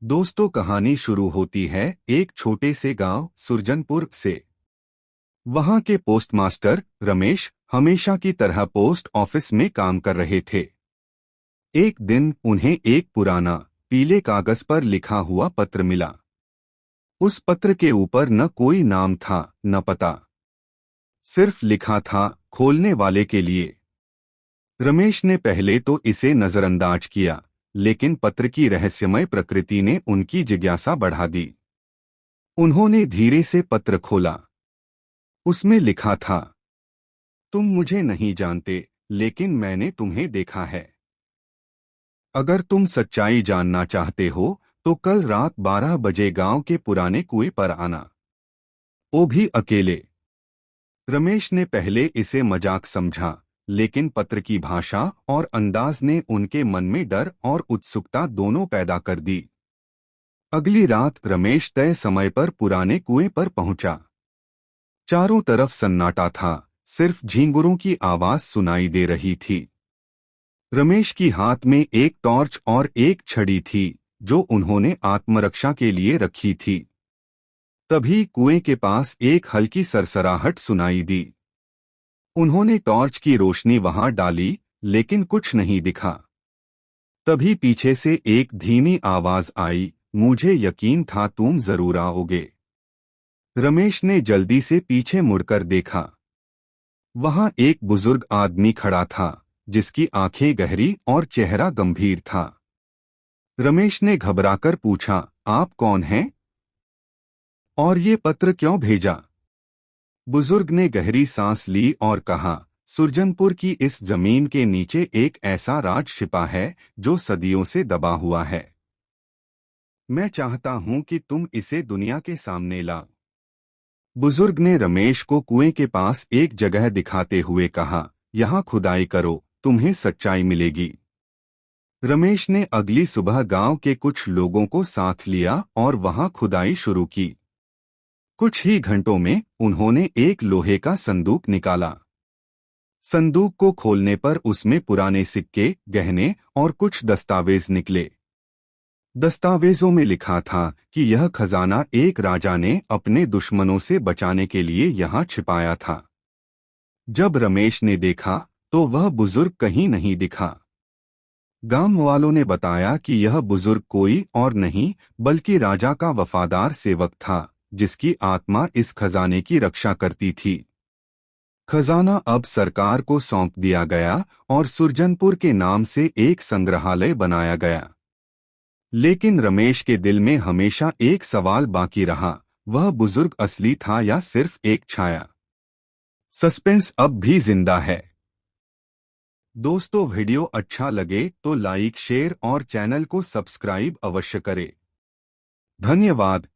दोस्तों, कहानी शुरू होती है एक छोटे से गांव सुरजनपुर से। वहां के पोस्टमास्टर रमेश हमेशा की तरह पोस्ट ऑफिस में काम कर रहे थे। एक दिन उन्हें एक पुराना पीले कागज पर लिखा हुआ पत्र मिला। उस पत्र के ऊपर न कोई नाम था न पता, सिर्फ लिखा था खोलने वाले के लिए। रमेश ने पहले तो इसे नजरअंदाज किया, लेकिन पत्र की रहस्यमय प्रकृति ने उनकी जिज्ञासा बढ़ा दी। उन्होंने धीरे से पत्र खोला। उसमें लिखा था, तुम मुझे नहीं जानते, लेकिन मैंने तुम्हें देखा है। अगर तुम सच्चाई जानना चाहते हो तो कल रात 12 बजे गांव के पुराने कुएं पर आना, वो भी अकेले। रमेश ने पहले इसे मजाक समझा, लेकिन पत्र की भाषा और अंदाज ने उनके मन में डर और उत्सुकता दोनों पैदा कर दी। अगली रात रमेश तय समय पर पुराने कुएं पर पहुंचा। चारों तरफ सन्नाटा था, सिर्फ झींगुरों की आवाज सुनाई दे रही थी। रमेश की हाथ में एक टॉर्च और एक छड़ी थी, जो उन्होंने आत्मरक्षा के लिए रखी थी। तभी कुएं के पास एक हल्की सरसराहट सुनाई दी। उन्होंने टॉर्च की रोशनी वहां डाली, लेकिन कुछ नहीं दिखा। तभी पीछे से एक धीमी आवाज आई, मुझे यकीन था तुम जरूर आओगे। रमेश ने जल्दी से पीछे मुड़कर देखा। वहां एक बुजुर्ग आदमी खड़ा था, जिसकी आंखें गहरी और चेहरा गंभीर था। रमेश ने घबराकर पूछा, आप कौन हैं? और ये पत्र क्यों भेजा? बुजुर्ग ने गहरी सांस ली और कहा, सुरजनपुर की इस जमीन के नीचे एक ऐसा राज छिपा है जो सदियों से दबा हुआ है। मैं चाहता हूं कि तुम इसे दुनिया के सामने लाओ। बुजुर्ग ने रमेश को कुएं के पास एक जगह दिखाते हुए कहा, यहाँ खुदाई करो, तुम्हें सच्चाई मिलेगी। रमेश ने अगली सुबह गांव के कुछ लोगों को साथ लिया और वहां खुदाई शुरू की। कुछ ही घंटों में उन्होंने एक लोहे का संदूक निकाला। संदूक को खोलने पर उसमें पुराने सिक्के, गहने और कुछ दस्तावेज निकले। दस्तावेजों में लिखा था कि यह खजाना एक राजा ने अपने दुश्मनों से बचाने के लिए यहाँ छिपाया था। जब रमेश ने देखा तो वह बुजुर्ग कहीं नहीं दिखा। गांव वालों ने बताया कि यह बुजुर्ग कोई और नहीं बल्कि राजा का वफादार सेवक था, जिसकी आत्मा इस खजाने की रक्षा करती थी। खजाना अब सरकार को सौंप दिया गया और सुरजनपुर के नाम से एक संग्रहालय बनाया गया। लेकिन रमेश के दिल में हमेशा एक सवाल बाकी रहा, वह बुजुर्ग असली था या सिर्फ एक छाया? सस्पेंस अब भी जिंदा है। दोस्तों, वीडियो अच्छा लगे तो लाइक, शेयर और चैनल को सब्सक्राइब अवश्य करें। धन्यवाद।